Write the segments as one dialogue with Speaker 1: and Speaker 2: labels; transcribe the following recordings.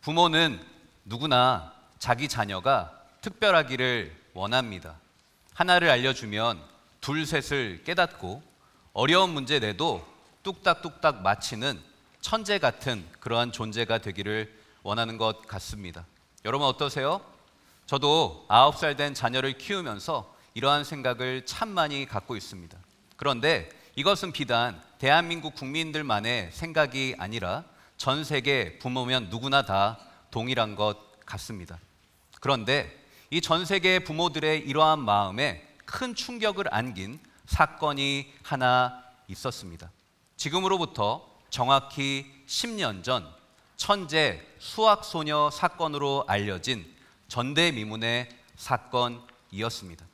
Speaker 1: 부모는 누구나 자기 자녀가 특별하기를 원합니다. 하나를 알려주면 둘, 셋을 깨닫고 어려운 문제 내도 뚝딱뚝딱 맞히는 천재 같은 그러한 존재가 되기를 원하는 것 같습니다. 여러분 어떠세요? 저도 9살 된 자녀를 키우면서 이러한 생각을 참 많이 갖고 있습니다. 그런데 이것은 비단 대한민국 국민들만의 생각이 아니라 전 세계 부모면 누구나 다 동일한 것 같습니다. 그런데 이 전 세계 부모들의 이러한 마음에 큰 충격을 안긴 사건이 하나 있었습니다. 지금으로부터 정확히 10년 전 천재 수학소녀 사건으로 알려진 전대미문의 사건이었습니다.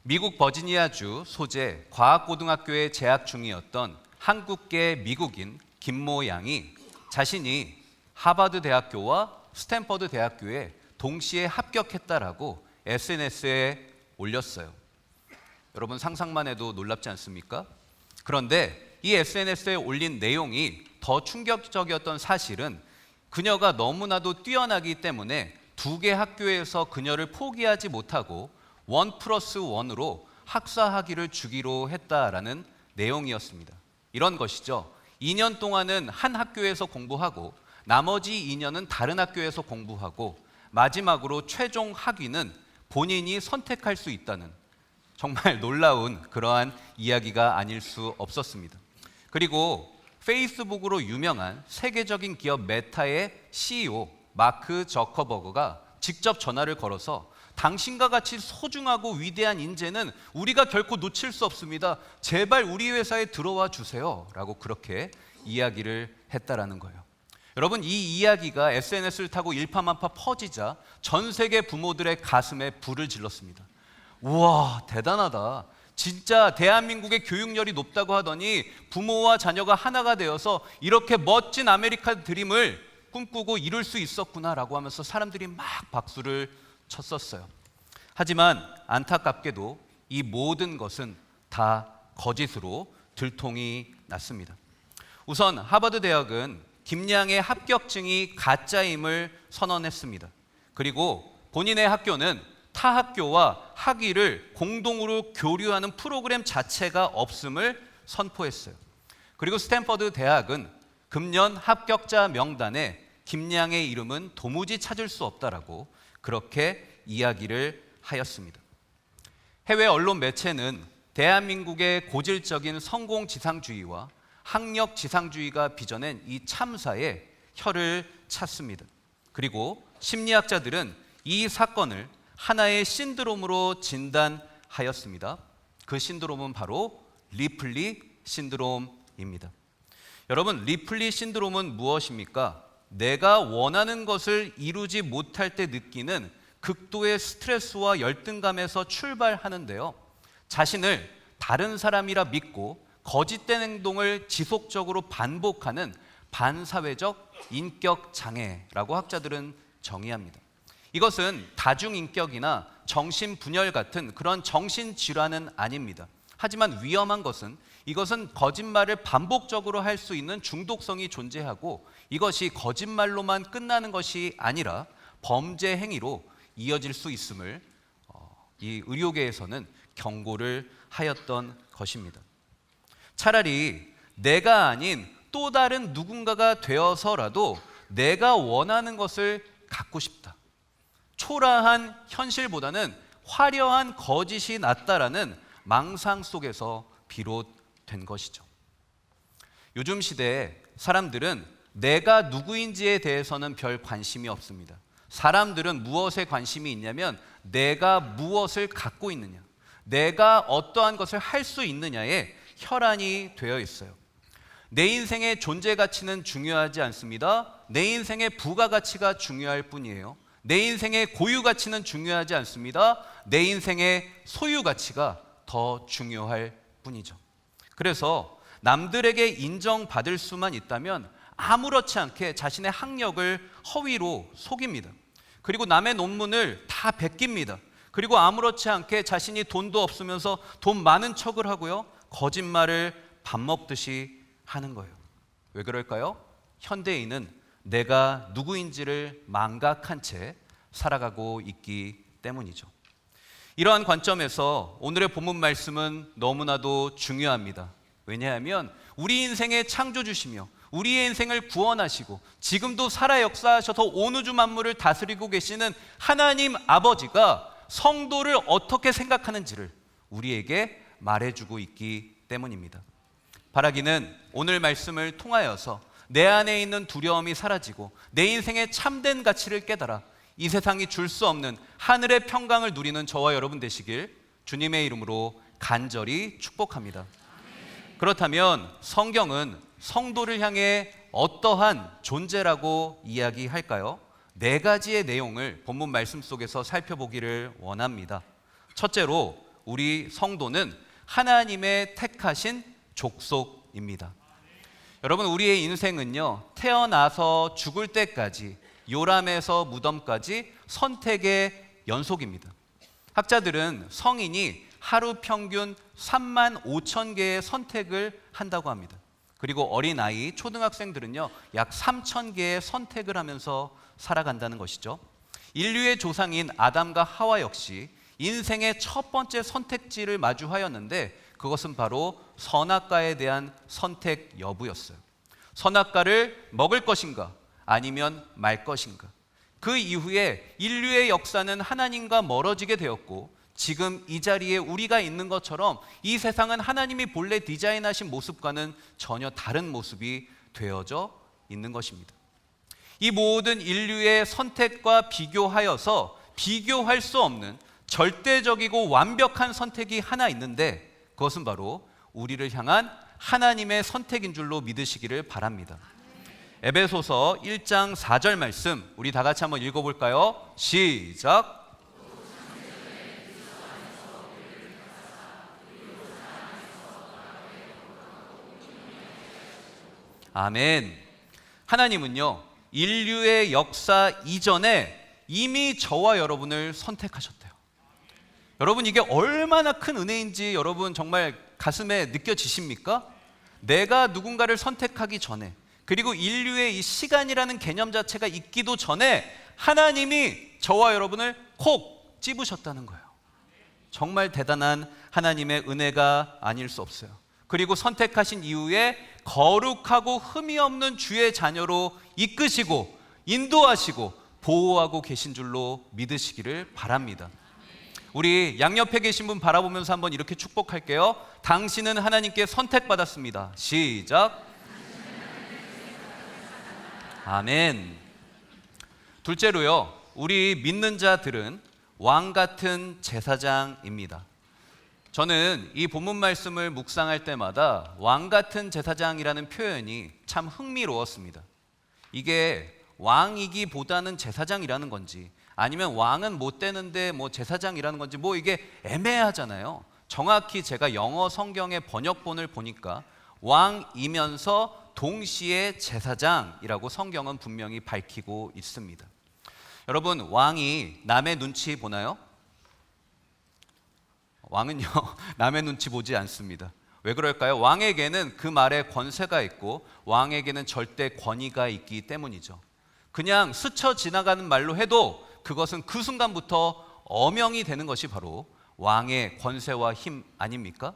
Speaker 1: 미국 버지니아주 소재 과학고등학교에 재학 중이었던 한국계 미국인 김모 양이 자신이 하버드 대학교와 스탠퍼드 대학교에 동시에 합격했다라고 SNS에 올렸어요. 여러분 상상만 해도 놀랍지 않습니까? 그런데 이 SNS에 올린 내용이 더 충격적이었던 사실은 그녀가 너무나도 뛰어나기 때문에 두 개 학교에서 그녀를 포기하지 못하고 1+1으로 학사학위를 주기로 했다라는 내용이었습니다. 이런 것이죠. 2년 동안은 한 학교에서 공부하고 나머지 2년은 다른 학교에서 공부하고 마지막으로 최종 학위는 본인이 선택할 수 있다는 정말 놀라운 그러한 이야기가 아닐 수 없었습니다. 그리고 페이스북으로 유명한 세계적인 기업 메타의 CEO 마크 저커버그가 직접 전화를 걸어서 당신과 같이 소중하고 위대한 인재는 우리가 결코 놓칠 수 없습니다. 제발 우리 회사에 들어와 주세요. 라고 그렇게 이야기를 했다라는 거예요. 여러분 이 이야기가 SNS를 타고 일파만파 퍼지자 전 세계 부모들의 가슴에 불을 질렀습니다. 우와 대단하다. 진짜 대한민국의 교육열이 높다고 하더니 부모와 자녀가 하나가 되어서 이렇게 멋진 아메리칸 드림을 꿈꾸고 이룰 수 있었구나라고 하면서 사람들이 막 박수를 쳤었어요. 하지만 안타깝게도 이 모든 것은 다 거짓으로 들통이 났습니다. 우선 하버드 대학은 김양의 합격증이 가짜임을 선언했습니다. 그리고 본인의 학교는 타 학교와 학위를 공동으로 교류하는 프로그램 자체가 없음을 선포했어요. 그리고 스탠퍼드 대학은 금년 합격자 명단에 김양의 이름은 도무지 찾을 수 없다라고 그렇게 이야기를 하였습니다. 해외 언론 매체는 대한민국의 고질적인 성공지상주의와 학력지상주의가 빚어낸 이 참사에 혀를 찼습니다. 그리고 심리학자들은 이 사건을 하나의 신드롬으로 진단하였습니다. 그 신드롬은 바로 리플리 신드롬입니다. 여러분, 리플리 신드롬은 무엇입니까? 내가 원하는 것을 이루지 못할 때 느끼는 극도의 스트레스와 열등감에서 출발하는데요. 자신을 다른 사람이라 믿고 거짓된 행동을 지속적으로 반복하는 반사회적 인격 장애라고 학자들은 정의합니다. 이것은 다중인격이나 정신분열 같은 그런 정신질환은 아닙니다. 하지만 위험한 것은 이것은 거짓말을 반복적으로 할 수 있는 중독성이 존재하고 이것이 거짓말로만 끝나는 것이 아니라 범죄 행위로 이어질 수 있음을 이 의료계에서는 경고를 하였던 것입니다. 차라리 내가 아닌 또 다른 누군가가 되어서라도 내가 원하는 것을 갖고 싶다. 초라한 현실보다는 화려한 거짓이 낫다라는 망상 속에서 비롯된 것이죠. 요즘 시대에 사람들은 내가 누구인지에 대해서는 별 관심이 없습니다. 사람들은 무엇에 관심이 있냐면 내가 무엇을 갖고 있느냐, 내가 어떠한 것을 할 수 있느냐에 혈안이 되어 있어요. 내 인생의 존재 가치는 중요하지 않습니다. 내 인생의 부가가치가 중요할 뿐이에요. 내 인생의 고유 가치는 중요하지 않습니다. 내 인생의 소유 가치가 더 중요할 뿐이죠. 그래서 남들에게 인정받을 수만 있다면 아무렇지 않게 자신의 학력을 허위로 속입니다. 그리고 남의 논문을 다 베낍니다. 그리고 아무렇지 않게 자신이 돈도 없으면서 돈 많은 척을 하고요. 거짓말을 밥 먹듯이 하는 거예요. 왜 그럴까요? 현대인은 내가 누구인지를 망각한 채 살아가고 있기 때문이죠. 이러한 관점에서 오늘의 본문 말씀은 너무나도 중요합니다. 왜냐하면 우리 인생의 창조주시며 우리의 인생을 구원하시고 지금도 살아 역사하셔서 온 우주 만물을 다스리고 계시는 하나님 아버지가 성도를 어떻게 생각하는지를 우리에게 말해주고 있기 때문입니다. 바라기는 오늘 말씀을 통하여서 내 안에 있는 두려움이 사라지고 내 인생의 참된 가치를 깨달아 이 세상이 줄 수 없는 하늘의 평강을 누리는 저와 여러분 되시길 주님의 이름으로 간절히 축복합니다. 그렇다면 성경은 성도를 향해 어떠한 존재라고 이야기할까요? 4가지의 내용을 본문 말씀 속에서 살펴보기를 원합니다. 첫째로 우리 성도는 하나님의 택하신 족속입니다. 여러분, 우리의 인생은요, 태어나서 죽을 때까지 요람에서 무덤까지 선택의 연속입니다. 학자들은 성인이 하루 평균 3만 5천 개의 선택을 한다고 합니다. 그리고 어린아이, 초등학생들은요, 약 3천 개의 선택을 하면서 살아간다는 것이죠. 인류의 조상인 아담과 하와 역시 인생의 첫 번째 선택지를 마주하였는데 그것은 바로 선악과에 대한 선택 여부였어요. 선악과를 먹을 것인가 아니면 말 것인가. 그 이후에 인류의 역사는 하나님과 멀어지게 되었고 지금 이 자리에 우리가 있는 것처럼 이 세상은 하나님이 본래 디자인하신 모습과는 전혀 다른 모습이 되어져 있는 것입니다. 이 모든 인류의 선택과 비교하여서 비교할 수 없는 절대적이고 완벽한 선택이 하나 있는데 그것은 바로 우리를 향한 하나님의 선택인 줄로 믿으시기를 바랍니다. 에베소서 1장 4절 말씀 우리 다 같이 한번 읽어볼까요? 시작. 아멘. 하나님은요, 인류의 역사 이전에 이미 저와 여러분을 선택하셨대요. 여러분, 이게 얼마나 큰 은혜인지 여러분 정말 가슴에 느껴지십니까? 내가 누군가를 선택하기 전에, 그리고 인류의 이 시간이라는 개념 자체가 있기도 전에 하나님이 저와 여러분을 콕 집으셨다는 거예요. 정말 대단한 하나님의 은혜가 아닐 수 없어요. 그리고 선택하신 이후에 거룩하고 흠이 없는 주의 자녀로 이끄시고 인도하시고 보호하고 계신 줄로 믿으시기를 바랍니다. 우리 양옆에 계신 분 바라보면서 한번 이렇게 축복할게요. 당신은 하나님께 선택받았습니다. 시작. 아멘. 둘째로요, 우리 믿는 자들은 왕 같은 제사장입니다. 저는 이 본문 말씀을 묵상할 때마다 왕 같은 제사장이라는 표현이 참 흥미로웠습니다. 이게 왕이기보다는 제사장이라는 건지 아니면 왕은 못 되는데 뭐 제사장이라는 건지 뭐 이게 애매하잖아요. 정확히 제가 영어 성경의 번역본을 보니까 왕이면서 동시에 제사장이라고 성경은 분명히 밝히고 있습니다. 여러분, 왕이 남의 눈치 보나요? 왕은요, 남의 눈치 보지 않습니다. 왜 그럴까요? 왕에게는 그 말에 권세가 있고 왕에게는 절대 권위가 있기 때문이죠. 그냥 스쳐 지나가는 말로 해도 그것은 그 순간부터 어명이 되는 것이 바로 왕의 권세와 힘 아닙니까?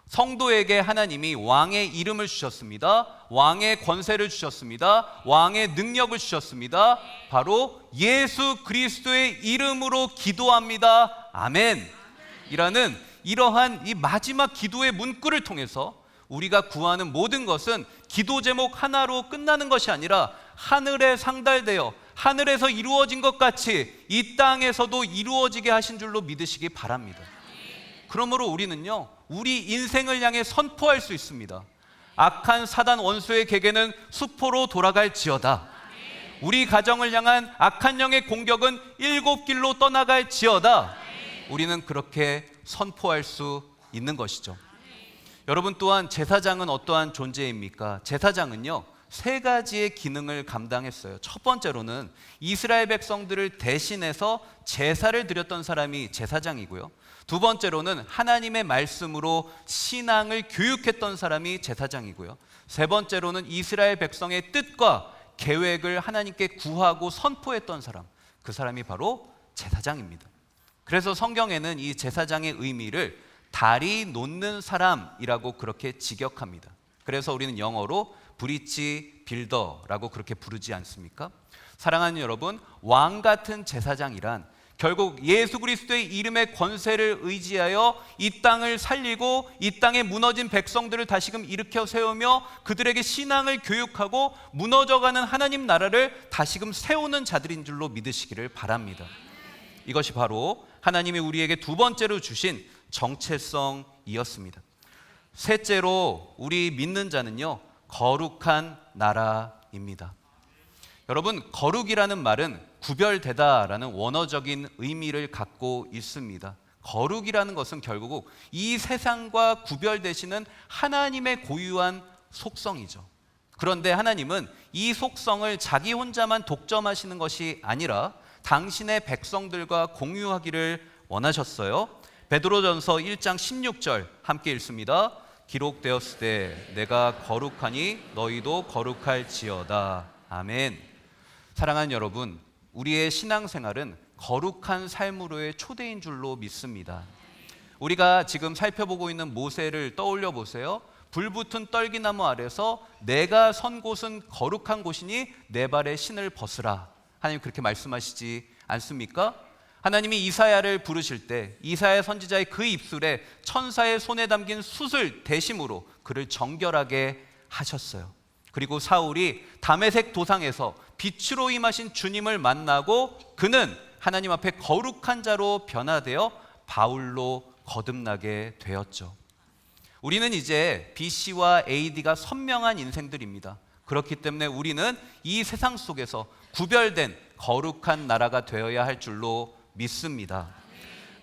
Speaker 1: 성도에게 하나님이 왕의 이름을 주셨습니다. 왕의 권세를 주셨습니다. 왕의 능력을 주셨습니다. 바로 예수 그리스도의 이름으로 기도합니다. 아멘. 이라는 이러한 이 마지막 기도의 문구를 통해서 우리가 구하는 모든 것은 기도 제목 하나로 끝나는 것이 아니라 하늘에 상달되어 하늘에서 이루어진 것 같이 이 땅에서도 이루어지게 하신 줄로 믿으시기 바랍니다. 그러므로 우리는요, 우리 인생을 향해 선포할 수 있습니다. 악한 사단 원수의 궤계는 수포로 돌아갈지어다. 우리 가정을 향한 악한 영의 공격은 7길로 떠나갈지어다. 우리는 그렇게 선포할 수 있는 것이죠. 여러분, 또한 제사장은 어떠한 존재입니까? 제사장은요, 3가지의 기능을 감당했어요. 첫 번째로는 이스라엘 백성들을 대신해서 제사를 드렸던 사람이 제사장이고요. 두 번째로는 하나님의 말씀으로 신앙을 교육했던 사람이 제사장이고요. 세 번째로는 이스라엘 백성의 뜻과 계획을 하나님께 구하고 선포했던 사람, 그 사람이 바로 제사장입니다. 그래서 성경에는 이 제사장의 의미를 다리 놓는 사람이라고 그렇게 직역합니다. 그래서 우리는 영어로 브리지 빌더라고 그렇게 부르지 않습니까? 사랑하는 여러분, 왕 같은 제사장이란 결국 예수 그리스도의 이름의 권세를 의지하여 이 땅을 살리고 이 땅에 무너진 백성들을 다시금 일으켜 세우며 그들에게 신앙을 교육하고 무너져가는 하나님 나라를 다시금 세우는 자들인 줄로 믿으시기를 바랍니다. 이것이 바로 하나님이 우리에게 두 번째로 주신 정체성이었습니다. 셋째로 우리 믿는 자는요, 거룩한 나라입니다. 여러분, 거룩이라는 말은 구별되다라는 원어적인 의미를 갖고 있습니다. 거룩이라는 것은 결국 이 세상과 구별되시는 하나님의 고유한 속성이죠. 그런데 하나님은 이 속성을 자기 혼자만 독점하시는 것이 아니라 당신의 백성들과 공유하기를 원하셨어요. 베드로전서 1장 16절 함께 읽습니다. 기록되었으되 내가 거룩하니 너희도 거룩할지어다. 아멘. 사랑하는 여러분, 우리의 신앙생활은 거룩한 삶으로의 초대인 줄로 믿습니다. 우리가 지금 살펴보고 있는 모세를 떠올려 보세요. 불붙은 떨기나무 아래서 내가 선 곳은 거룩한 곳이니 내 발에 신을 벗으라. 하나님 그렇게 말씀하시지 않습니까? 하나님이 이사야를 부르실 때 이사야 선지자의 그 입술에 천사의 손에 담긴 숫을 대심으로 그를 정결하게 하셨어요. 그리고 사울이 다메섹 도상에서 빛으로 임하신 주님을 만나고 그는 하나님 앞에 거룩한 자로 변화되어 바울로 거듭나게 되었죠. 우리는 이제 BC와 AD가 선명한 인생들입니다. 그렇기 때문에 우리는 이 세상 속에서 구별된 거룩한 나라가 되어야 할 줄로 믿습니다.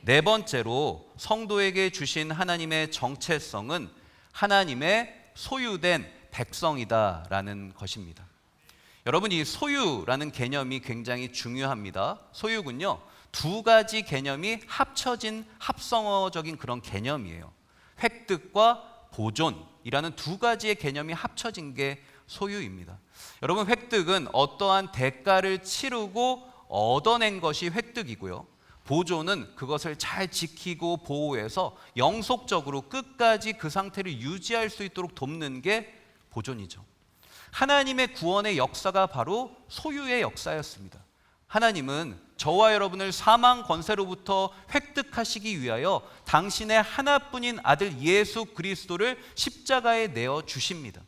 Speaker 1: 네 번째로 성도에게 주신 하나님의 정체성은 하나님의 소유된 백성이다라는 것입니다. 여러분, 이 소유라는 개념이 굉장히 중요합니다. 소유군요, 두 가지 개념이 합쳐진 합성어적인 그런 개념이에요. 획득과 보존이라는 두 가지의 개념이 합쳐진 게 소유입니다. 여러분, 획득은 어떠한 대가를 치르고 얻어낸 것이 획득이고요. 보존은 그것을 잘 지키고 보호해서 영속적으로 끝까지 그 상태를 유지할 수 있도록 돕는 게 보존이죠. 하나님의 구원의 역사가 바로 소유의 역사였습니다. 하나님은 저와 여러분을 사망 권세로부터 획득하시기 위하여 당신의 하나뿐인 아들 예수 그리스도를 십자가에 내어 주십니다.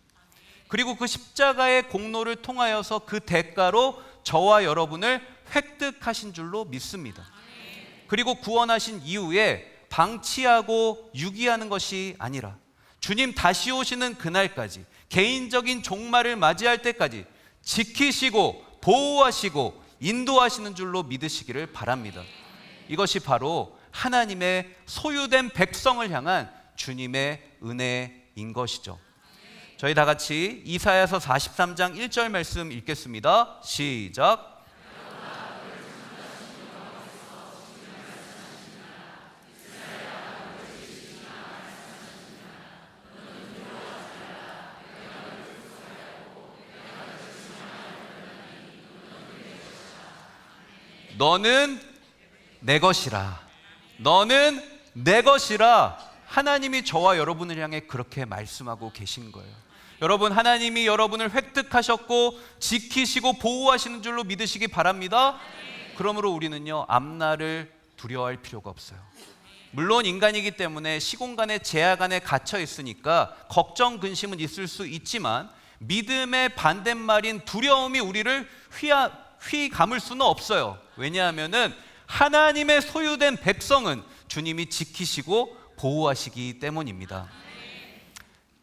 Speaker 1: 그리고 그 십자가의 공로를 통하여서 그 대가로 저와 여러분을 획득하신 줄로 믿습니다. 그리고 구원하신 이후에 방치하고 유기하는 것이 아니라 주님 다시 오시는 그날까지 개인적인 종말을 맞이할 때까지 지키시고 보호하시고 인도하시는 줄로 믿으시기를 바랍니다. 이것이 바로 하나님의 소유된 백성을 향한 주님의 은혜인 것이죠. 저희 다 같이 이사야서 43장 1절 말씀 읽겠습니다. 시작. 너는 내 것이라. 너는 내 것이라. 하나님이 저와 여러분을 향해 그렇게 말씀하고 계신 거예요. 여러분, 하나님이 여러분을 획득하셨고 지키시고 보호하시는 줄로 믿으시기 바랍니다. 그러므로 우리는요, 앞날을 두려워할 필요가 없어요. 물론 인간이기 때문에 시공간의 제약 안에 갇혀 있으니까 걱정, 근심은 있을 수 있지만 믿음의 반대말인 두려움이 우리를 휘감을 수는 없어요. 왜냐하면은 하나님의 소유된 백성은 주님이 지키시고 보호하시기 때문입니다.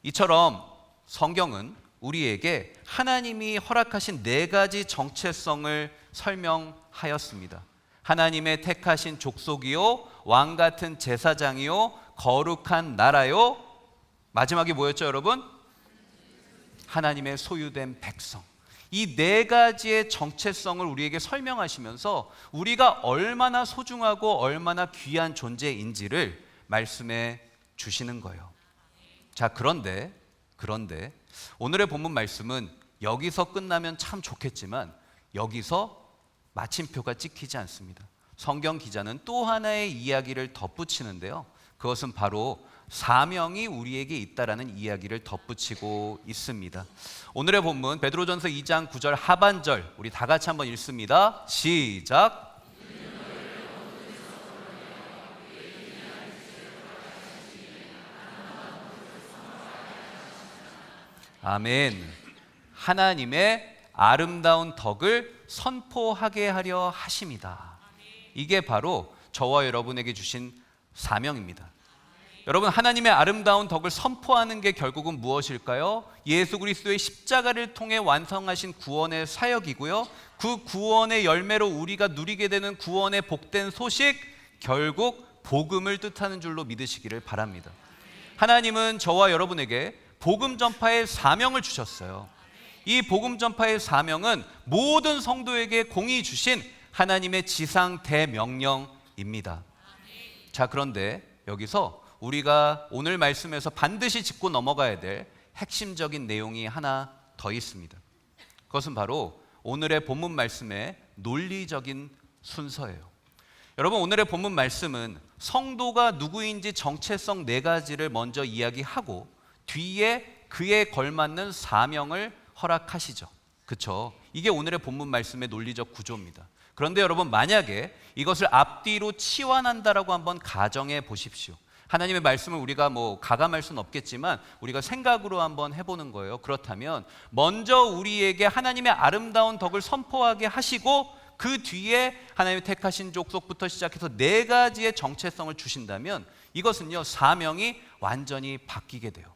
Speaker 1: 이처럼 성경은 우리에게 하나님이 허락하신 네 가지 정체성을 설명하였습니다. 하나님의 택하신 족속이요, 왕 같은 제사장이요, 거룩한 나라요, 마지막에 뭐였죠, 여러분? 하나님의 소유된 백성. 이 네 가지의 정체성을 우리에게 설명하시면서 우리가 얼마나 소중하고 얼마나 귀한 존재인지를 말씀해 주시는 거예요. 자, 그런데 오늘의 본문 말씀은 여기서 끝나면 참 좋겠지만 여기서 마침표가 찍히지 않습니다. 성경 기자는 또 하나의 이야기를 덧붙이는데요. 그것은 바로 사명이 우리에게 있다라는 이야기를 덧붙이고 있습니다. 오늘의 본문 베드로전서 2장 9절 하반절 우리 다 같이 한번 읽습니다. 시작. 아멘. 하나님의 아름다운 덕을 선포하게 하려 하심이다. 이게 바로 저와 여러분에게 주신 사명입니다. 여러분, 하나님의 아름다운 덕을 선포하는 게 결국은 무엇일까요? 예수 그리스도의 십자가를 통해 완성하신 구원의 사역이고요. 그 구원의 열매로 우리가 누리게 되는 구원의 복된 소식, 결국 복음을 뜻하는 줄로 믿으시기를 바랍니다. 하나님은 저와 여러분에게 복음 전파의 사명을 주셨어요. 이 복음 전파의 사명은 모든 성도에게 공히 주신 하나님의 지상 대명령입니다. 자, 그런데 여기서 우리가 오늘 말씀에서 반드시 짚고 넘어가야 될 핵심적인 내용이 하나 더 있습니다. 그것은 바로 오늘의 본문 말씀의 논리적인 순서예요. 여러분, 오늘의 본문 말씀은 성도가 누구인지 정체성 4가지를 먼저 이야기하고 뒤에 그에 걸맞는 사명을 허락하시죠. 그렇죠? 이게 오늘의 본문 말씀의 논리적 구조입니다. 그런데 여러분, 만약에 이것을 앞뒤로 치환한다라고 한번 가정해 보십시오. 하나님의 말씀을 우리가 가감할 수는 없겠지만 우리가 생각으로 한번 해보는 거예요. 그렇다면 먼저 우리에게 하나님의 아름다운 덕을 선포하게 하시고 그 뒤에 하나님의 택하신 족속부터 시작해서 4가지의 정체성을 주신다면 이것은요, 사명이 완전히 바뀌게 돼요.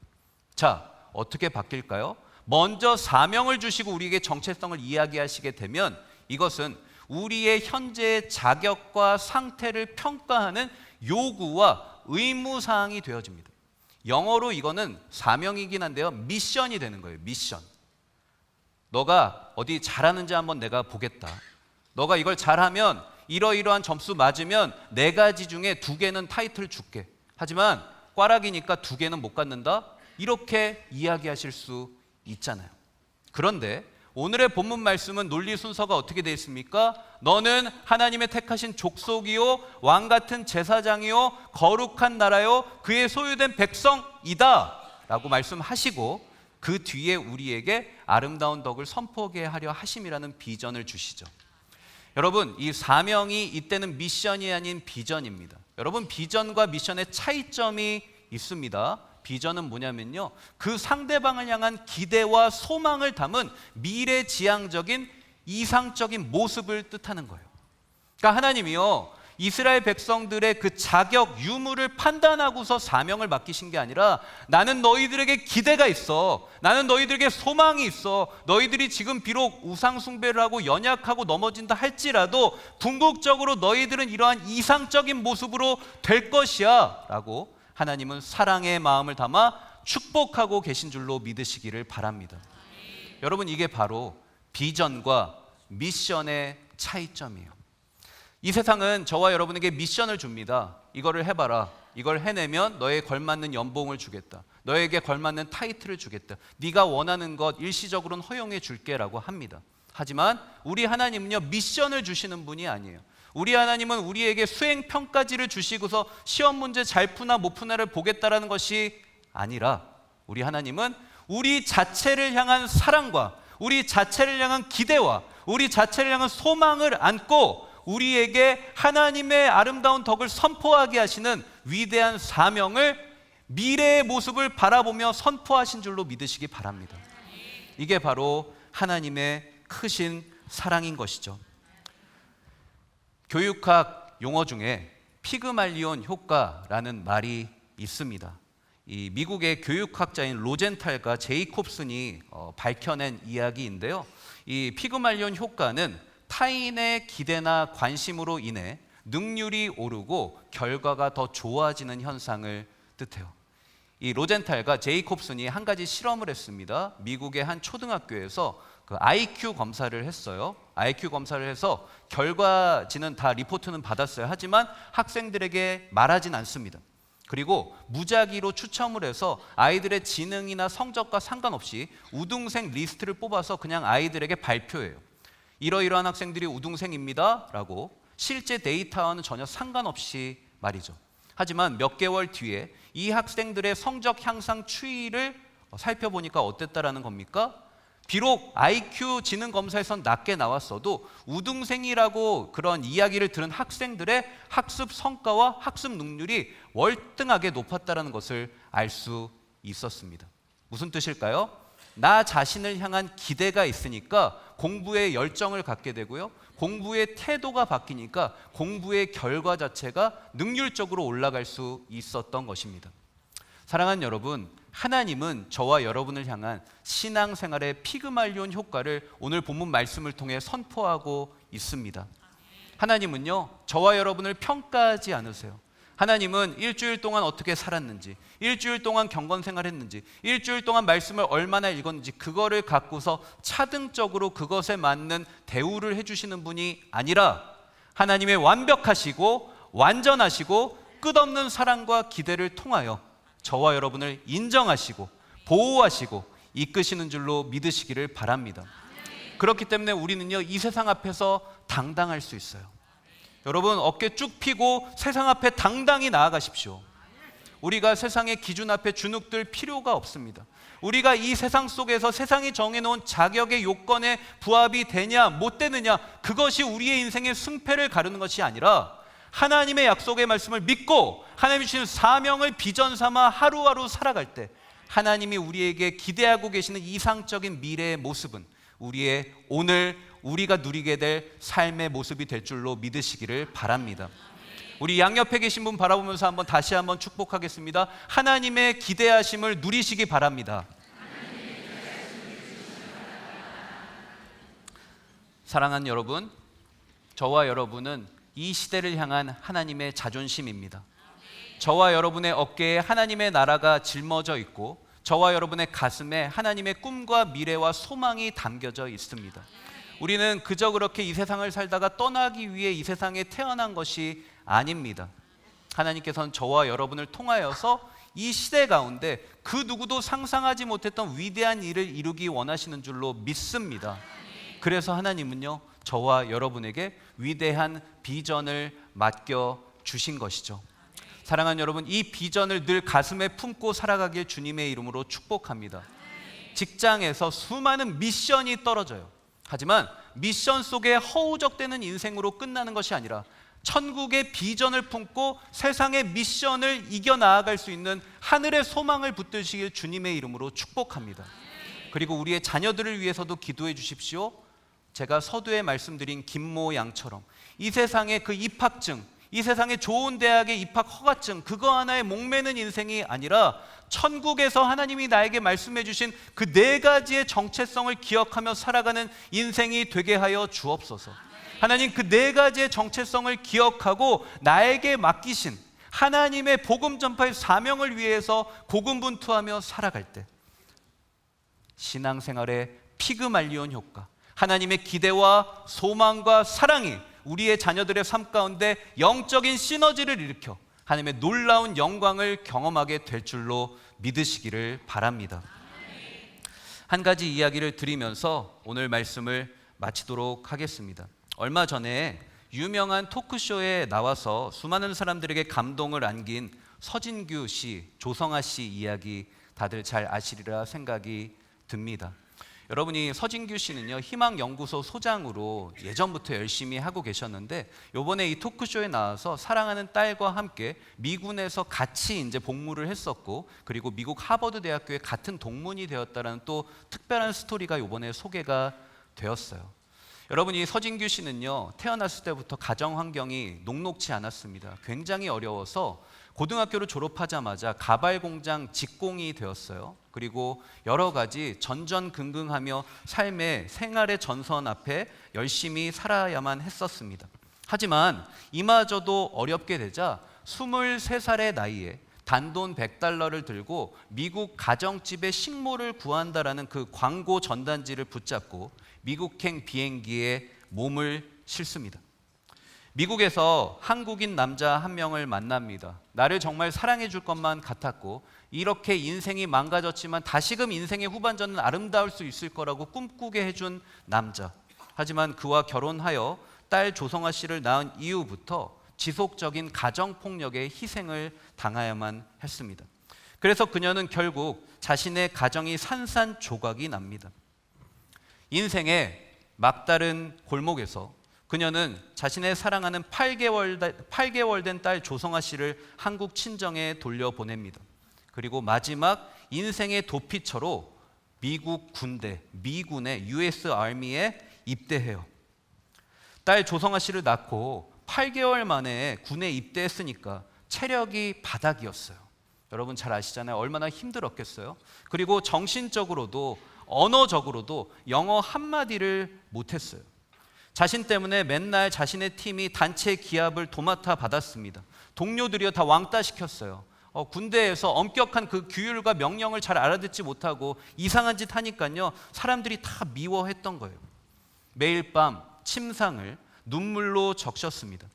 Speaker 1: 자, 어떻게 바뀔까요? 먼저 사명을 주시고 우리에게 정체성을 이야기하시게 되면 이것은 우리의 현재의 자격과 상태를 평가하는 요구와 의무사항이 되어집니다. 영어로 이거는 사명이긴 한데요, 미션이 되는 거예요. 미션. 너가 어디 잘하는지 한번 내가 보겠다. 너가 이걸 잘하면 이러이러한 점수 맞으면 4가지 중에 2개는 타이틀 줄게. 하지만 꽈락이니까 2개는 못 갖는다. 이렇게 이야기하실 수 있잖아요. 그런데 오늘의 본문 말씀은 논리 순서가 어떻게 되어 있습니까? 너는 하나님의 택하신 족속이요 왕같은 제사장이요 거룩한 나라요 그의 소유된 백성이다 라고 말씀하시고 그 뒤에 우리에게 아름다운 덕을 선포하게 하려 하심이라는 비전을 주시죠. 여러분, 이 사명이 이때는 미션이 아닌 비전입니다. 여러분, 비전과 미션의 차이점이 있습니다. 비전은 뭐냐면요, 그 상대방을 향한 기대와 소망을 담은 미래지향적인 이상적인 모습을 뜻하는 거예요. 그러니까 하나님이요, 이스라엘 백성들의 그 자격, 유무를 판단하고서 사명을 맡기신 게 아니라 나는 너희들에게 기대가 있어. 나는 너희들에게 소망이 있어. 너희들이 지금 비록 우상 숭배를 하고 연약하고 넘어진다 할지라도 궁극적으로 너희들은 이러한 이상적인 모습으로 될 것이야 라고 하나님은 사랑의 마음을 담아 축복하고 계신 줄로 믿으시기를 바랍니다. 여러분, 이게 바로 비전과 미션의 차이점이에요. 이 세상은 저와 여러분에게 미션을 줍니다. 이거를 해봐라. 이걸 해내면 너에 걸맞는 연봉을 주겠다. 너에게 걸맞는 타이틀을 주겠다. 네가 원하는 것 일시적으로는 허용해 줄게 라고 합니다. 하지만 우리 하나님은요, 미션을 주시는 분이 아니에요. 우리 하나님은 우리에게 수행평가지를 주시고서 시험 문제 잘 푸나 못 푸나를 보겠다라는 것이 아니라 우리 하나님은 우리 자체를 향한 사랑과 우리 자체를 향한 기대와 우리 자체를 향한 소망을 안고 우리에게 하나님의 아름다운 덕을 선포하게 하시는 위대한 사명을 미래의 모습을 바라보며 선포하신 줄로 믿으시기 바랍니다. 이게 바로 하나님의 크신 사랑인 것이죠. 교육학 용어 중에 피그말리온 효과라는 말이 있습니다. 이 미국의 교육학자인 로젠탈과 제이콥슨이 밝혀낸 이야기인데요. 이 피그말리온 효과는 타인의 기대나 관심으로 인해 능률이 오르고 결과가 더 좋아지는 현상을 뜻해요. 이 로젠탈과 제이콥슨이 한 가지 실험을 했습니다. 미국의 한 초등학교에서 그 IQ 검사를 했어요. IQ 검사를 해서 결과지는 다 리포트는 받았어요. 하지만 학생들에게 말하진 않습니다. 그리고 무작위로 추첨을 해서 아이들의 지능이나 성적과 상관없이 우등생 리스트를 뽑아서 그냥 아이들에게 발표해요. 이러이러한 학생들이 우등생입니다 라고 실제 데이터와는 전혀 상관없이 말이죠. 하지만 몇 개월 뒤에 이 학생들의 성적 향상 추이를 살펴보니까 어땠다라는 겁니까? 비록 IQ 지능 검사에선 낮게 나왔어도 우등생이라고 그런 이야기를 들은 학생들의 학습 성과와 학습 능률이 월등하게 높았다는 것을 알 수 있었습니다. 무슨 뜻일까요? 나 자신을 향한 기대가 있으니까 공부에 열정을 갖게 되고요. 공부의 태도가 바뀌니까 공부의 결과 자체가 능률적으로 올라갈 수 있었던 것입니다. 사랑하는 여러분, 하나님은 저와 여러분을 향한 신앙생활의 피그말리온 효과를 오늘 본문 말씀을 통해 선포하고 있습니다. 하나님은요, 저와 여러분을 평가하지 않으세요. 하나님은 일주일 동안 어떻게 살았는지, 일주일 동안 경건생활했는지, 일주일 동안 말씀을 얼마나 읽었는지 그거를 갖고서 차등적으로 그것에 맞는 대우를 해주시는 분이 아니라 하나님의 완벽하시고 완전하시고 끝없는 사랑과 기대를 통하여 저와 여러분을 인정하시고 보호하시고 이끄시는 줄로 믿으시기를 바랍니다. 그렇기 때문에 우리는요, 이 세상 앞에서 당당할 수 있어요. 여러분, 어깨 쭉 펴고 세상 앞에 당당히 나아가십시오. 우리가 세상의 기준 앞에 주눅들 필요가 없습니다. 우리가 이 세상 속에서 세상이 정해놓은 자격의 요건에 부합이 되냐 못 되느냐, 그것이 우리의 인생의 승패를 가르는 것이 아니라 하나님의 약속의 말씀을 믿고 하나님이 주신 사명을 비전 삼아 하루하루 살아갈 때 하나님이 우리에게 기대하고 계시는 이상적인 미래의 모습은 우리의 오늘 우리가 누리게 될 삶의 모습이 될 줄로 믿으시기를 바랍니다. 우리 양옆에 계신 분 바라보면서 다시 한번 축복하겠습니다. 하나님의 기대하심을 누리시기 바랍니다. 사랑하는 여러분, 저와 여러분은 이 시대를 향한 하나님의 자존심입니다. 저와 여러분의 어깨에 하나님의 나라가 짊어져 있고 저와 여러분의 가슴에 하나님의 꿈과 미래와 소망이 담겨져 있습니다. 우리는 그저 그렇게 이 세상을 살다가 떠나기 위해 이 세상에 태어난 것이 아닙니다. 하나님께서는 저와 여러분을 통하여서 이 시대 가운데 그 누구도 상상하지 못했던 위대한 일을 이루기 원하시는 줄로 믿습니다. 그래서 하나님은요, 저와 여러분에게 위대한 비전을 맡겨 주신 것이죠. 사랑하는 여러분, 이 비전을 늘 가슴에 품고 살아가길 주님의 이름으로 축복합니다. 직장에서 수많은 미션이 떨어져요. 하지만 미션 속에 허우적대는 인생으로 끝나는 것이 아니라 천국의 비전을 품고 세상의 미션을 이겨나아갈 수 있는 하늘의 소망을 붙드시길 주님의 이름으로 축복합니다. 그리고 우리의 자녀들을 위해서도 기도해 주십시오. 제가 서두에 말씀드린 김모 양처럼 이 세상의 그 입학증, 이 세상의 좋은 대학의 입학 허가증, 그거 하나에 목매는 인생이 아니라 천국에서 하나님이 나에게 말씀해 주신 그 4가지의 정체성을 기억하며 살아가는 인생이 되게 하여 주옵소서. 하나님, 그 4가지의 정체성을 기억하고 나에게 맡기신 하나님의 복음 전파의 사명을 위해서 고군분투하며 살아갈 때 신앙생활의 피그말리온 효과, 하나님의 기대와 소망과 사랑이 우리의 자녀들의 삶 가운데 영적인 시너지를 일으켜 하나님의 놀라운 영광을 경험하게 될 줄로 믿으시기를 바랍니다. 한 가지 이야기를 드리면서 오늘 말씀을 마치도록 하겠습니다. 얼마 전에 유명한 토크쇼에 나와서 수많은 사람들에게 감동을 안긴 서진규 씨, 조성아 씨 이야기 다들 잘 아시리라 생각이 듭니다. 여러분이 서진규 씨는요, 희망연구소 소장으로 예전부터 열심히 하고 계셨는데 이번에 이 토크쇼에 나와서 사랑하는 딸과 함께 미군에서 같이 이제 복무를 했었고, 그리고 미국 하버드 대학교에 같은 동문이 되었다라는 또 특별한 스토리가 이번에 소개가 되었어요. 여러분이 서진규 씨는요, 태어났을 때부터 가정 환경이 녹록지 않았습니다. 굉장히 어려워서 고등학교를 졸업하자마자 가발 공장 직공이 되었어요. 그리고 여러 가지 전전긍긍하며 삶의 생활의 전선 앞에 열심히 살아야만 했었습니다. 하지만 이마저도 어렵게 되자 23살의 나이에 단돈 $100를 들고 미국 가정집에 식모를 구한다라는 그 광고 전단지를 붙잡고 미국행 비행기에 몸을 실습니다. 미국에서 한국인 남자 한 명을 만납니다. 나를 정말 사랑해 줄 것만 같았고 이렇게 인생이 망가졌지만 다시금 인생의 후반전은 아름다울 수 있을 거라고 꿈꾸게 해준 남자. 하지만 그와 결혼하여 딸 조성아 씨를 낳은 이후부터 지속적인 가정폭력에 희생을 당해야만 했습니다. 그래서 그녀는 결국 자신의 가정이 산산조각이 납니다. 인생의 막다른 골목에서 그녀는 자신의 사랑하는 8개월 된 딸 조성아 씨를 한국 친정에 돌려보냅니다. 그리고 마지막 인생의 도피처로 미국 군대, 미군의 US 아미에 입대해요. 딸 조성아 씨를 낳고 8개월 만에 군에 입대했으니까 체력이 바닥이었어요. 여러분 잘 아시잖아요. 얼마나 힘들었겠어요. 그리고 정신적으로도 언어적으로도 영어 한마디를 못했어요. 자신 때문에 맨날 자신의 팀이 단체 기합을 도맡아 받았습니다. 동료들이요 다 왕따 시켰어요. 군대에서 엄격한 그 규율과 명령을 잘 알아듣지 못하고 이상한 짓 하니까요 사람들이 다 미워했던 거예요. 매일 밤 침상을 눈물로 적셨습니다.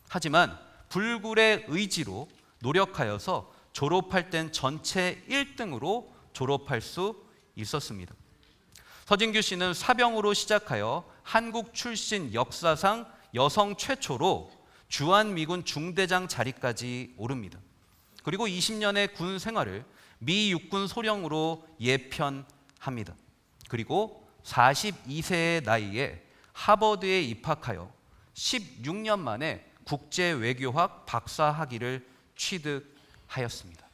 Speaker 1: 하지만 불굴의 의지로 노력하여서 졸업할 땐 전체 1등으로 졸업할 수 있었습니다. 서진규 씨는 사병으로 시작하여 한국 출신 역사상 여성 최초로 주한미군 중대장 자리까지 오릅니다. 그리고 20년의 군 생활을 미 육군 소령으로 예편합니다. 그리고 42세의 나이에 하버드에 입학하여 16년 만에 국제외교학 박사 학위를 취득하였습니다.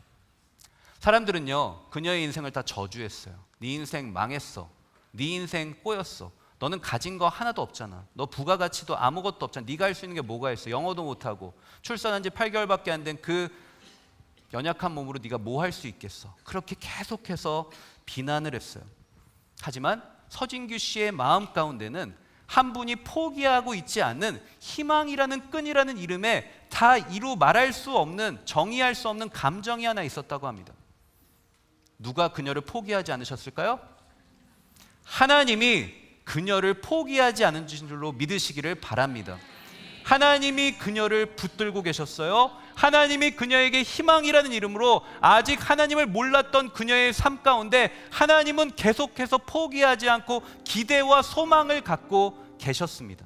Speaker 1: 사람들은요 그녀의 인생을 다 저주했어요. 네 인생 망했어. 네 인생 꼬였어. 너는 가진 거 하나도 없잖아. 너 부가가치도 아무것도 없잖아. 네가 할 수 있는 게 뭐가 있어. 영어도 못하고 출산한 지 8개월밖에 안 된 그 연약한 몸으로 네가 뭐 할 수 있겠어. 그렇게 계속해서 비난을 했어요. 하지만 서진규 씨의 마음 가운데는 한 분이 포기하고 있지 않는 희망이라는 끈이라는 이름에 다 이루 말할 수 없는, 정의할 수 없는 감정이 하나 있었다고 합니다. 누가 그녀를 포기하지 않으셨을까요? 하나님이 그녀를 포기하지 않은 줄로 믿으시기를 바랍니다. 하나님이 그녀를 붙들고 계셨어요. 하나님이 그녀에게 희망이라는 이름으로 아직 하나님을 몰랐던 그녀의 삶 가운데 하나님은 계속해서 포기하지 않고 기대와 소망을 갖고 계셨습니다.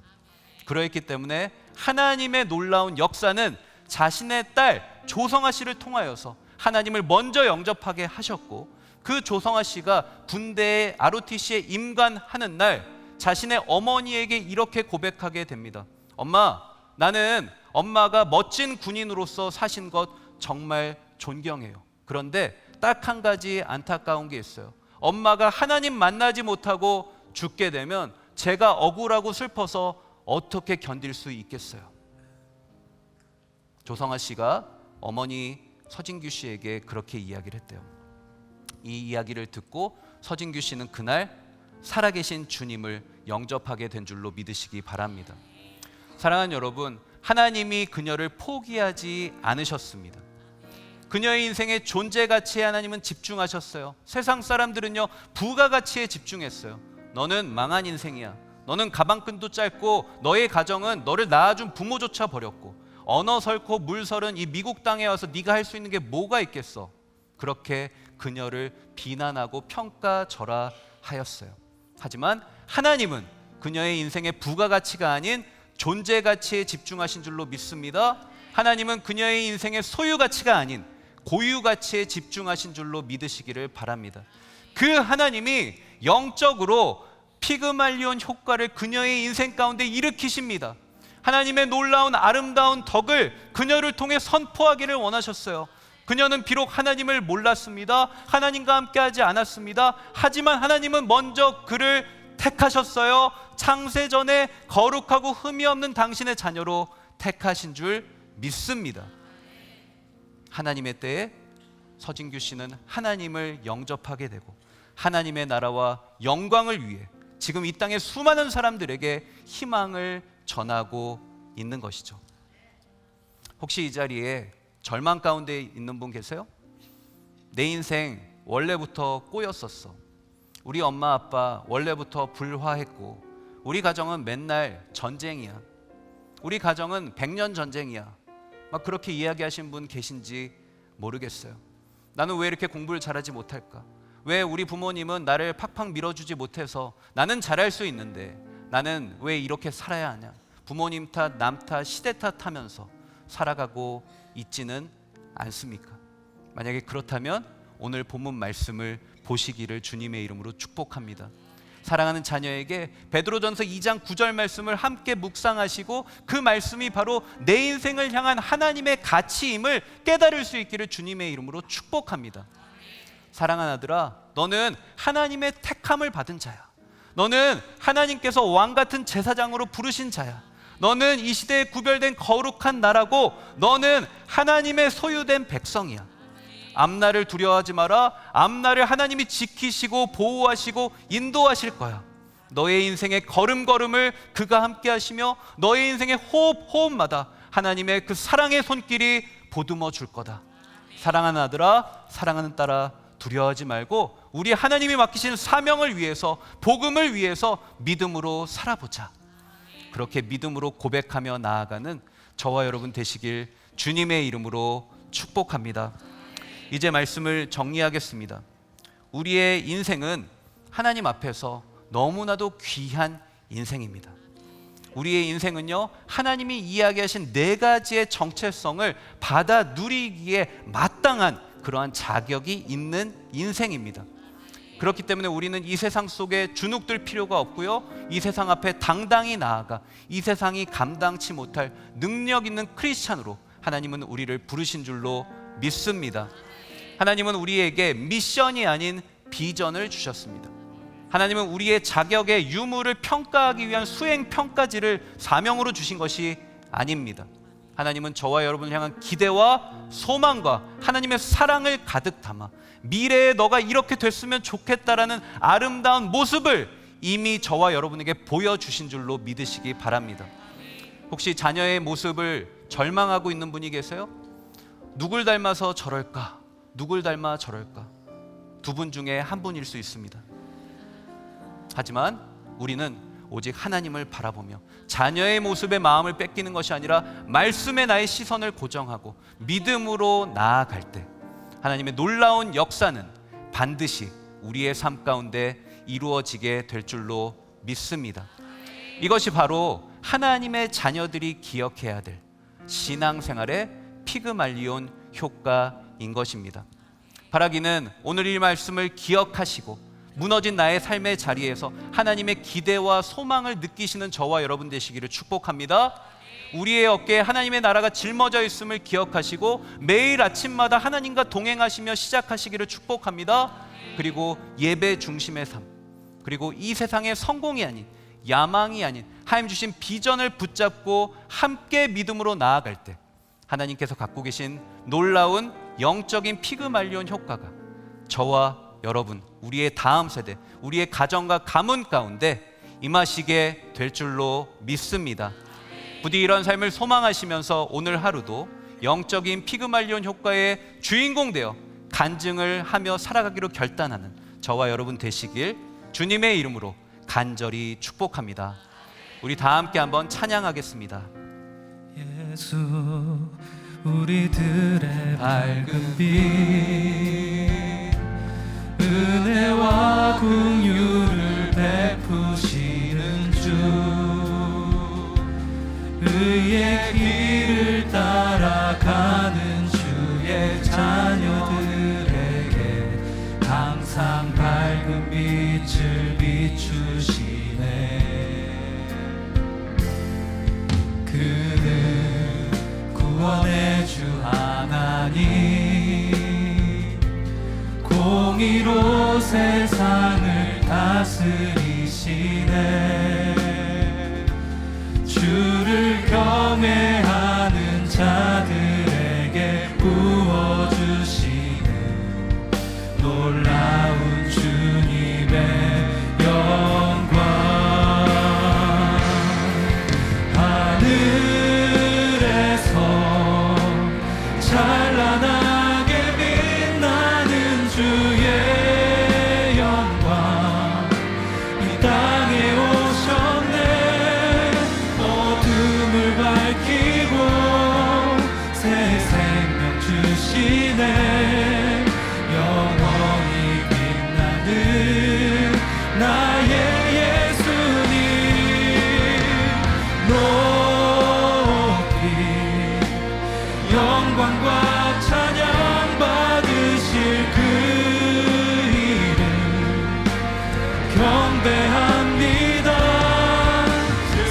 Speaker 1: 그러했기 때문에 하나님의 놀라운 역사는 자신의 딸 조성아 씨를 통하여서 하나님을 먼저 영접하게 하셨고, 그 조성아 씨가 군대의 ROTC에 임관하는 날 자신의 어머니에게 이렇게 고백하게 됩니다. 엄마, 나는 엄마가 멋진 군인으로서 사신 것 정말 존경해요. 그런데 딱 한 가지 안타까운 게 있어요. 엄마가 하나님 만나지 못하고 죽게 되면 제가 억울하고 슬퍼서 어떻게 견딜 수 있겠어요. 조성아 씨가 어머니 서진규 씨에게 그렇게 이야기를 했대요. 이 이야기를 듣고 서진규 씨는 그날 살아계신 주님을 영접하게 된 줄로 믿으시기 바랍니다. 사랑하는 여러분, 하나님이 그녀를 포기하지 않으셨습니다. 그녀의 인생의 존재 가치에 하나님은 집중하셨어요. 세상 사람들은요 부가가치에 집중했어요. 너는 망한 인생이야. 너는 가방끈도 짧고 너의 가정은 너를 낳아준 부모조차 버렸고 언어 설코 물 설은 이 미국 땅에 와서 네가 할 수 있는 게 뭐가 있겠어. 그렇게 그녀를 비난하고 평가절하하였어요. 하지만 하나님은 그녀의 인생의 부가가치가 아닌 존재 가치에 집중하신 줄로 믿습니다. 하나님은 그녀의 인생의 소유 가치가 아닌 고유 가치에 집중하신 줄로 믿으시기를 바랍니다. 그 하나님이 영적으로 피그말리온 효과를 그녀의 인생 가운데 일으키십니다. 하나님의 놀라운 아름다운 덕을 그녀를 통해 선포하기를 원하셨어요. 그녀는 비록 하나님을 몰랐습니다. 하나님과 함께하지 않았습니다. 하지만 하나님은 먼저 그를 택하셨어요. 창세전에 거룩하고 흠이 없는 당신의 자녀로 택하신 줄 믿습니다. 하나님의 때에 서진규 씨는 하나님을 영접하게 되고 하나님의 나라와 영광을 위해 지금 이 땅의 수많은 사람들에게 희망을 전하고 있는 것이죠. 혹시 이 자리에 절망 가운데 있는 분 계세요? 내 인생 원래부터 꼬였었어. 우리 엄마 아빠 원래부터 불화했고 우리 가정은 맨날 전쟁이야. 우리 가정은 100년 전쟁이야. 막 그렇게 이야기하신 분 계신지 모르겠어요. 나는 왜 이렇게 공부를 잘하지 못할까? 왜 우리 부모님은 나를 팍팍 밀어주지 못해서 나는 잘할 수 있는데 나는 왜 이렇게 살아야 하냐? 부모님 탓, 남 탓, 시대 탓하면서 살아가고 있지는 않습니까? 만약에 그렇다면 오늘 본문 말씀을 보시기를 주님의 이름으로 축복합니다. 사랑하는 자녀에게 베드로전서 2장 9절 말씀을 함께 묵상하시고 그 말씀이 바로 내 인생을 향한 하나님의 가치임을 깨달을 수 있기를 주님의 이름으로 축복합니다. 사랑하는 아들아, 너는 하나님의 택함을 받은 자야. 너는 하나님께서 왕같은 제사장으로 부르신 자야. 너는 이 시대에 구별된 거룩한 나라고, 너는 하나님의 소유된 백성이야. 앞날을 두려워하지 마라. 앞날을 하나님이 지키시고 보호하시고 인도하실 거야. 너의 인생의 걸음걸음을 그가 함께 하시며 너의 인생의 호흡호흡마다 하나님의 그 사랑의 손길이 보듬어 줄 거다. 사랑하는 아들아, 사랑하는 딸아, 두려워하지 말고 우리 하나님이 맡기신 사명을 위해서, 복음을 위해서 믿음으로 살아보자. 그렇게 믿음으로 고백하며 나아가는 저와 여러분 되시길 주님의 이름으로 축복합니다. 이제 말씀을 정리하겠습니다. 우리의 인생은 하나님 앞에서 너무나도 귀한 인생입니다. 우리의 인생은요, 하나님이 이야기하신 4가지의 정체성을 받아 누리기에 마땅한 그러한 자격이 있는 인생입니다. 그렇기 때문에 우리는 이 세상 속에 주눅들 필요가 없고요, 이 세상 앞에 당당히 나아가 이 세상이 감당치 못할 능력 있는 크리스찬으로 하나님은 우리를 부르신 줄로 믿습니다. 하나님은 우리에게 미션이 아닌 비전을 주셨습니다. 하나님은 우리의 자격의 유무를 평가하기 위한 수행평가지를 사명으로 주신 것이 아닙니다. 하나님은 저와 여러분을 향한 기대와 소망과 하나님의 사랑을 가득 담아 미래에 너가 이렇게 됐으면 좋겠다라는 아름다운 모습을 이미 저와 여러분에게 보여주신 줄로 믿으시기 바랍니다. 혹시 자녀의 모습을 절망하고 있는 분이 계세요? 누굴 닮아서 저럴까? 누굴 닮아 저럴까? 2분 중에 한 분일 수 있습니다. 하지만 우리는 오직 하나님을 바라보며 자녀의 모습에 마음을 뺏기는 것이 아니라 말씀에 나의 시선을 고정하고 믿음으로 나아갈 때 하나님의 놀라운 역사는 반드시 우리의 삶 가운데 이루어지게 될 줄로 믿습니다. 이것이 바로 하나님의 자녀들이 기억해야 될 신앙생활의 피그말리온 효과인 것입니다. 바라기는 오늘 이 말씀을 기억하시고 무너진 나의 삶의 자리에서 하나님의 기대와 소망을 느끼시는 저와 여러분 되시기를 축복합니다. 우리의 어깨에 하나님의 나라가 짊어져 있음을 기억하시고 매일 아침마다 하나님과 동행하시며 시작하시기를 축복합니다. 그리고 예배 중심의 삶, 그리고 이 세상의 성공이 아닌, 야망이 아닌 하나님 주신 비전을 붙잡고 함께 믿음으로 나아갈 때 하나님께서 갖고 계신 놀라운 영적인 피그말리온 효과가 저와 여러분, 우리의 다음 세대, 우리의 가정과 가문 가운데 임하시게 될 줄로 믿습니다. 부디 이런 삶을 소망하시면서 오늘 하루도 영적인 피그말리온 효과의 주인공 되어 간증을 하며 살아가기로 결단하는 저와 여러분 되시길 주님의 이름으로 간절히 축복합니다. 우리 다 함께 한번 찬양하겠습니다.
Speaker 2: 예수, 우리들의 밝은 빛, 은혜와 긍휼을 베푸시는 주, 의의 길을 따라가는 주의 자녀들에게 항상 밝은 빛을 비추시네. 그는 구원의 주 하나님, 공의로 세상을 다스리시네. 주를 경외하는 자들에게 부어주시는 놀라운 주님의 영광. 하늘에서 찬란하게 빛나는 주의 영광, 이 땅에 오셨네. 어둠을 영광과 찬양 받으실 그 이름 경배합니다.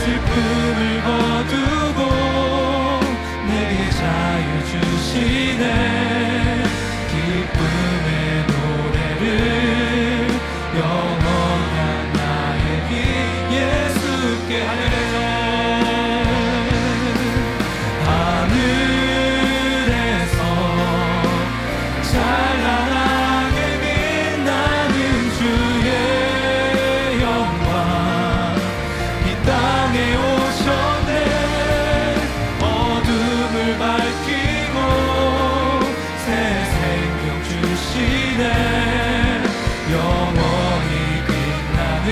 Speaker 2: 슬픔을 거두고 내게 자유 주시네. 기쁨의 노래를 영원한 나의 길 예수께 하늘에서 찬란하게 빛나는 주의 영광 이 땅에 오셨네. 어둠을 밝히고 새 생명 주시네. 영원히 빛나는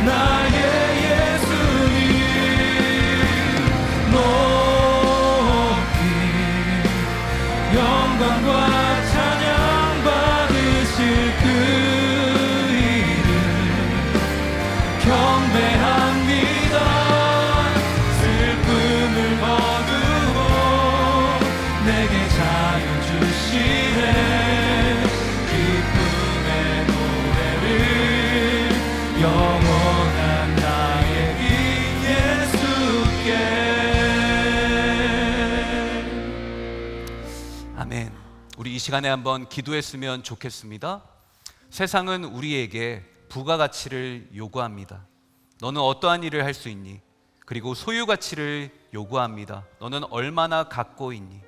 Speaker 2: 나의 예수님 높이 영광과 찬양 받으실 그 이름 경배합니다. 슬픔을 거두고 내게 자유 주시네. 기쁨의 노래를 영원한 나의 길 예수께.
Speaker 1: 아멘. 우리 이 시간에 한번 기도했으면 좋겠습니다. 세상은 우리에게 부가가치를 요구합니다. 너는 어떠한 일을 할 수 있니? 그리고 소유가치를 요구합니다. 너는 얼마나 갖고 있니?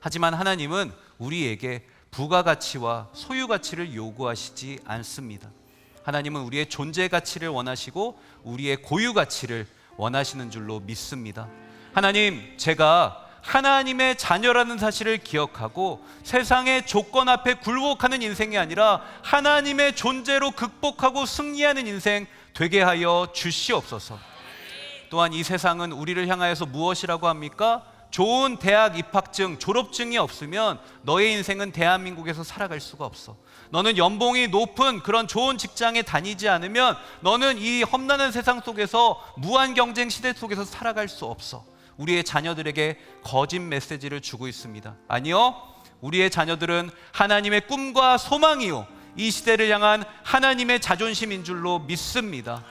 Speaker 1: 하지만 하나님은 우리에게 부가가치와 소유가치를 요구하시지 않습니다. 하나님은 우리의 존재가치를 원하시고 우리의 고유가치를 원하시는 줄로 믿습니다. 하나님, 제가 하나님의 자녀라는 사실을 기억하고 세상의 조건 앞에 굴복하는 인생이 아니라 하나님의 존재로 극복하고 승리하는 인생 되게 하여 주시옵소서. 또한 이 세상은 우리를 향하여서 무엇이라고 합니까? 좋은 대학 입학증, 졸업증이 없으면 너의 인생은 대한민국에서 살아갈 수가 없어. 너는 연봉이 높은 그런 좋은 직장에 다니지 않으면 너는 이 험난한 세상 속에서 무한 경쟁 시대 속에서 살아갈 수 없어. 우리의 자녀들에게 거짓 메시지를 주고 있습니다. 아니요, 우리의 자녀들은 하나님의 꿈과 소망이요 이 시대를 향한 하나님의 자존심인 줄로 믿습니다.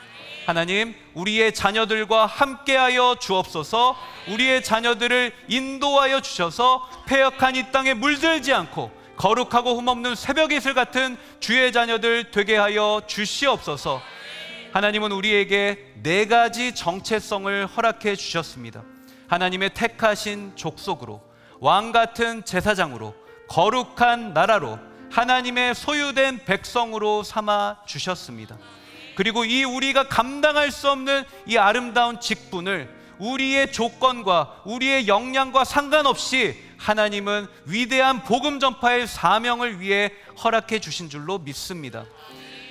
Speaker 1: 하나님, 우리의 자녀들과 함께하여 주옵소서. 우리의 자녀들을 인도하여 주셔서 패역한 이 땅에 물들지 않고 거룩하고 흠없는 새벽 이슬 같은 주의 자녀들 되게 하여 주시옵소서. 하나님은 우리에게 4가지 정체성을 허락해 주셨습니다. 하나님의 택하신 족속으로, 왕 같은 제사장으로, 거룩한 나라로, 하나님의 소유된 백성으로 삼아 주셨습니다. 그리고 이 우리가 감당할 수 없는 이 아름다운 직분을 우리의 조건과 우리의 역량과 상관없이 하나님은 위대한 복음 전파의 사명을 위해 허락해 주신 줄로 믿습니다.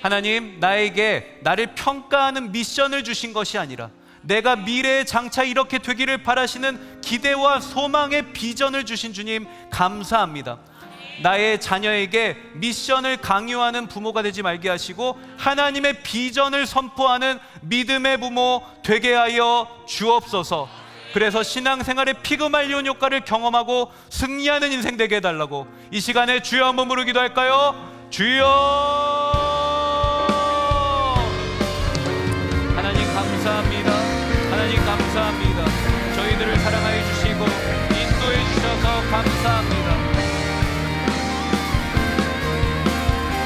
Speaker 1: 하나님, 나에게 나를 평가하는 미션을 주신 것이 아니라 내가 미래에 장차 이렇게 되기를 바라시는 기대와 소망의 비전을 주신 주님 감사합니다. 나의 자녀에게 미션을 강요하는 부모가 되지 말게 하시고 하나님의 비전을 선포하는 믿음의 부모 되게 하여 주옵소서. 그래서 신앙생활의 피그말리온 효과를 경험하고 승리하는 인생 되게 해달라고 이 시간에 주여 한번 부르 기도할까요? 주여! 하나님 감사합니다. 하나님 감사합니다. 저희들을 사랑하여 주시고 인도해 주셔서 감사합니다.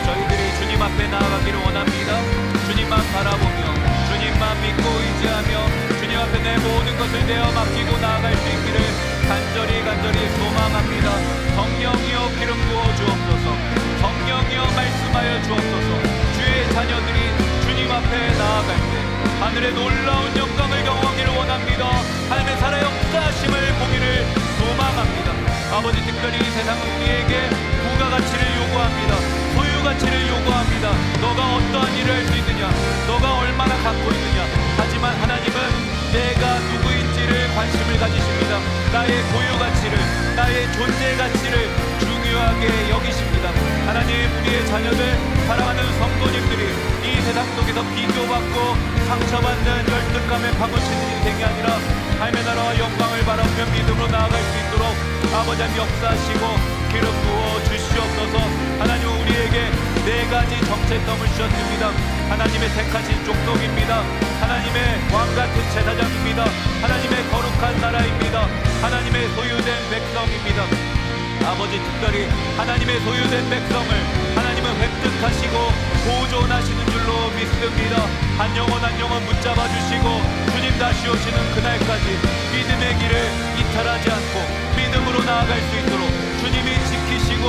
Speaker 1: 저희들이 주님 앞에 나아가기를 원합니다. 주님만 바라보며 주님만 믿고 의지하며 주님 앞에 내 모든 것을 내어 맡기고 나아갈 수 있기를 간절히 소망합니다. 성령이여 기름 부어 주옵소서. 성령이여 말씀하여 주옵소서. 주의 자녀들이 주님 앞에 나아갈 때 하늘의 놀라운 영광을 경험하기를 원합니다. 하나님의 살아 역사하심을 보기를 소망합니다. 아버지, 특별히 이 세상은 우리에게 부가가치를 요구합니다. 소유가치를 요구합니다. 너가 어떠한 일을 할 수 있느냐, 너가 얼마나 갖고 있느냐. 하지만 하나님은 내가 누구인지를 관심을 가지십니다. 나의 고유가치를, 나의 존재가치를 중요하게 여기십니다. 하나님, 우리의 자녀들, 사랑하는 성도님들이 이 세상 속에서 비교받고 상처받는 열등감에 파묻히는 인생이 아니라 하나님의 나라와 영광을 바라보며 믿음으로 나아갈 수 있도록
Speaker 2: 아버지 하나님 역사하시고 기름 부어 주시옵소서. 하나님 우리에게 네 가지 정체성을 주셨습니다. 하나님의 택하신 족속입니다. 하나님의 왕같은 제사장입니다. 하나님의 거룩한 나라입니다. 하나님의 소유된 백성입니다. 아버지 특별히 하나님의 소유된 백성을 하나님은 획득하시고 보존하시는 줄로 믿습니다. 한 영혼 한 영혼 붙잡아 주시고 주님 다시 오시는 그날까지 믿음의 길을 이탈하지 않고 믿음으로 나아갈 수 있도록 주님이 지키시고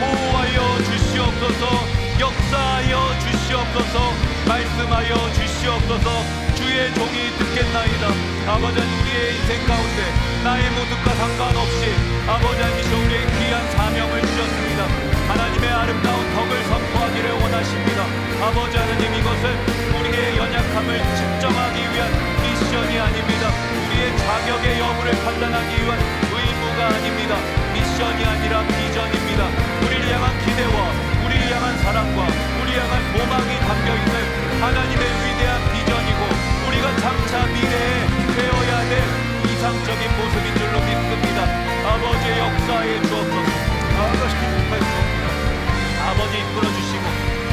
Speaker 2: 보호하여 주시옵소서. 역사하여 주시옵소서. 말씀하여 주시옵소서. 주의 종이 듣겠나이다. 아버지 우리의 인생 가운데 나의 모습과 상관없이 아버지 하나님께서 우리의 귀한 사명을 주셨습니다. 하나님의 아름다운 덕을 선포하기를 원하십니다. 아버지 하나님 이것은 우리의 연약함을 측정하기 위한 미션이 아닙니다. 우리의 자격의 여부를 판단하기 위한 의무가 아닙니다. 미션이 아니라 비전입니다. 우리를 향한 기대와 우리를 향한 사랑과 우리를 향한 소망이 담겨있는 하나님의 위대한 비전이고 우리가 장차 미래에 되어야 될 이상적인 모습인 줄로 믿습니다. 아버지의 역사에 주옵소서. 아버지 이끌어 주시고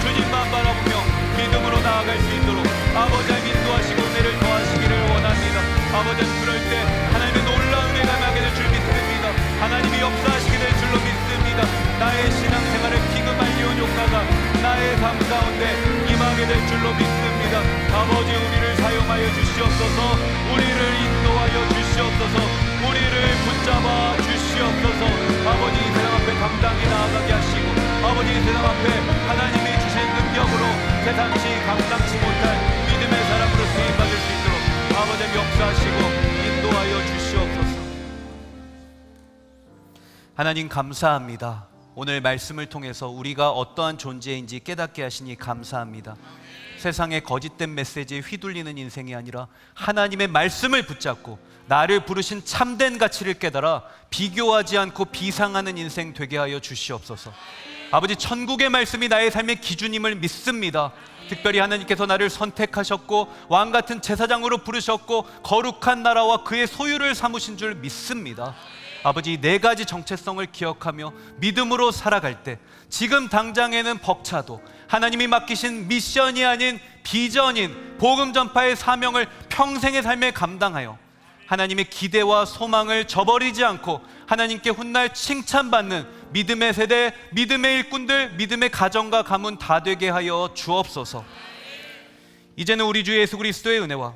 Speaker 2: 주님만 바라보며 믿음으로 나아갈 수 있도록 아버지 인도하시고 은혜를 더하시기를 원합니다. 아버지 그럴 때 하나님의 놀라운 은혜가 임하게 될 줄 믿습니다. 하나님이 역사하시게 될 줄로 믿습니다. 나의 신앙생활의 피그말리온 효과가 나의 삶 가운데 임하게 될 줄로 믿습니다. 아버지 우리를 사용하여 주시옵소서. 우리를 인도하여 주시옵소서. 우리를 붙잡아 주시옵소서. 아버지 이 세상 앞에 당당히 나아가게 하시고 아버지 이 세상 앞에 하나님이 주신 능력으로 세상시 감당치 못할 믿음의 사람으로 쓰임받을 수 있도록 아버지 역사하시고 인도하여 주시옵소서.
Speaker 1: 하나님 감사합니다. 오늘 말씀을 통해서 우리가 어떠한 존재인지 깨닫게 하시니 감사합니다. 세상의 거짓된 메시지에 휘둘리는 인생이 아니라 하나님의 말씀을 붙잡고 나를 부르신 참된 가치를 깨달아 비교하지 않고 비상하는 인생 되게 하여 주시옵소서. 아버지 천국의 말씀이 나의 삶의 기준임을 믿습니다. 특별히 하나님께서 나를 선택하셨고 왕같은 제사장으로 부르셨고 거룩한 나라와 그의 소유를 삼으신 줄 믿습니다. 아버지 네 가지 정체성을 기억하며 믿음으로 살아갈 때 지금 당장에는 벅차도 하나님이 맡기신 미션이 아닌 비전인 복음 전파의 사명을 평생의 삶에 감당하여 하나님의 기대와 소망을 저버리지 않고 하나님께 훗날 칭찬받는 믿음의 세대, 믿음의 일꾼들, 믿음의 가정과 가문 다 되게 하여 주옵소서. 이제는 우리 주 예수 그리스도의 은혜와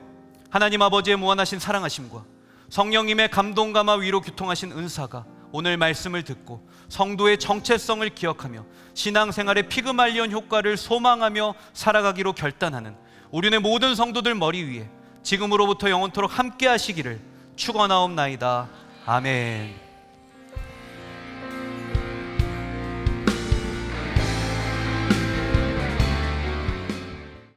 Speaker 1: 하나님 아버지의 무한하신 사랑하심과 성령님의 감동 감화 위로 교통하신 은사가 오늘 말씀을 듣고 성도의 정체성을 기억하며 신앙생활의 피그말리온 효과를 소망하며 살아가기로 결단하는 우리네 모든 성도들 머리 위에 지금으로부터 영원토록 함께 하시기를 축원하옵나이다. 아멘.